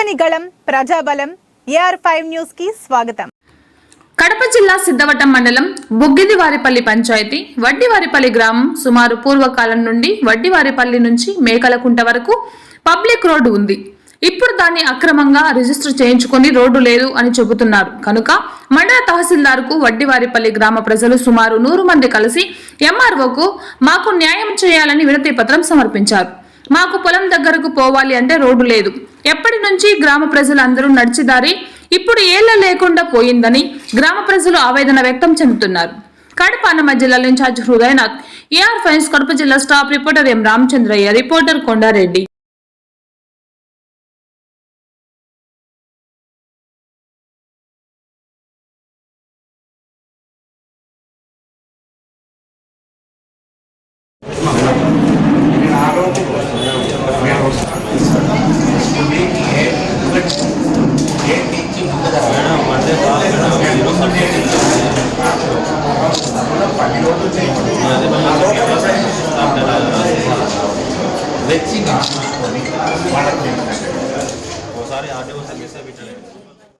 ప్రజని గళం ప్రజాబలం AR5 news కి స్వాగతం. కడప జిల్లా సిద్ధవటం మండలం బుగ్గిదివారిపల్లి పంచాయతీ వడ్డివారిపల్లి గ్రామం సుమారు పూర్వకాలం నుండి వడ్డివారిపల్లి నుంచి మేకలకుంట వరకు పబ్లిక్ రోడ్డు ఉంది. ఇప్పుడు దాన్ని అక్రమంగా రిజిస్టర్ చేయించుకొని రోడ్డు లేదు అని చెబుతున్నారు. కనుక మండల తహసీల్దార్కు వడ్డివారిపల్లి గ్రామ ప్రజలు సుమారు 100 మంది కలిసి MROకు మాకు న్యాయం చేయాలని వినతి పత్రం సమర్పించారు. మాకు పొలం దగ్గరకు పోవాలి అంటే రోడ్డు లేదు. ఎప్పటి నుంచి గ్రామ ప్రజలందరూ నడిచిదారి ఇప్పుడు ఏళ్ల లేకుండా పోయిందని గ్రామ ప్రజలు ఆవేదన వ్యక్తం చెందుతున్నారు. కడప అన్నమయ్య జిల్లా ఇన్ఛార్జ్ హృదయనాథ్, AR5 కడప జిల్లా staff reporter M Ramachandraiah, reporter Kondareddy. Let's see.